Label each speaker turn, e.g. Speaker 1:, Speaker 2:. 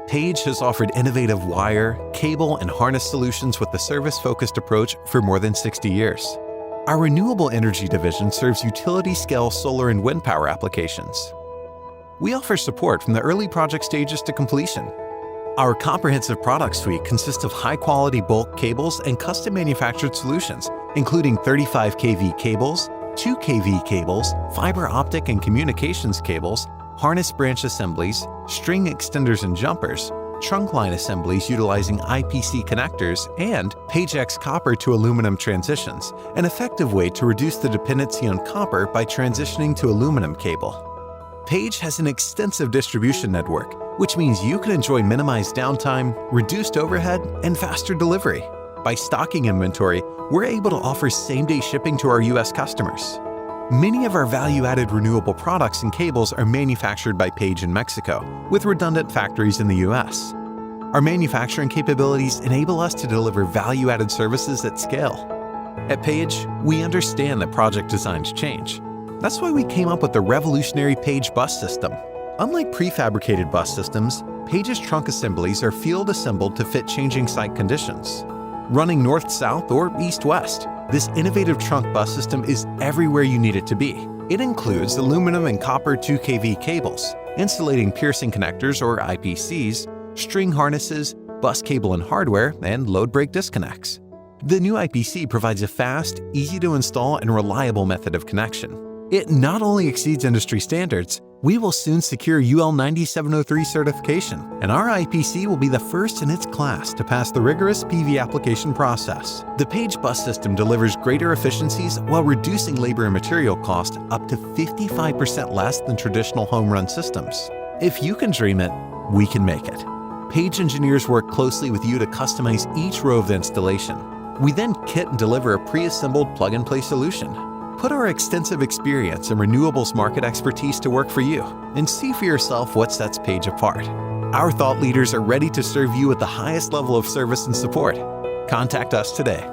Speaker 1: Paige has offered innovative wire, cable, and harness solutions with a service-focused approach for more than 60 years. Our renewable energy division serves utility-scale solar and wind power applications. We offer support from the early project stages to completion. Our comprehensive product suite consists of high-quality bulk cables and custom-manufactured solutions, including 35 kV cables, 2 kV cables, fiber optic and communications cables, harness branch assemblies, string extenders and jumpers, trunk line assemblies utilizing IPC connectors, and Paige copper to aluminum transitions, an effective way to reduce the dependency on copper by transitioning to aluminum cable. Paige has an extensive distribution network, which means you can enjoy minimized downtime, reduced overhead, and faster delivery. By stocking inventory, we're able to offer same-day shipping to our U.S. customers. Many of our value-added renewable products and cables are manufactured by Paige in Mexico, with redundant factories in the U.S. Our manufacturing capabilities enable us to deliver value-added services at scale. At Paige, we understand that project designs change. That's why we came up with the revolutionary Paige bus system. Unlike prefabricated bus systems, Paige's trunk assemblies are field assembled to fit changing site conditions. Running north-south or east-west, this innovative trunk bus system is everywhere you need it to be. It includes aluminum and copper 2 kV cables, insulating piercing connectors or IPCs, string harnesses, bus cable and hardware, and load break disconnects. The new IPC provides a fast, easy-to-install, and reliable method of connection. It not only exceeds industry standards, we will soon secure UL 9703 certification, and our IPC will be the first in its class to pass the rigorous PV application process. The Paige bus system delivers greater efficiencies while reducing labor and material cost up to 55% less than traditional home-run systems. If you can dream it, we can make it. Paige engineers work closely with you to customize each row of the installation. We then kit and deliver a pre-assembled plug-and-play solution. Put our extensive experience and renewables market expertise to work for you and see for yourself what sets Paige apart. Our thought leaders are ready to serve you at the highest level of service and support. Contact us today.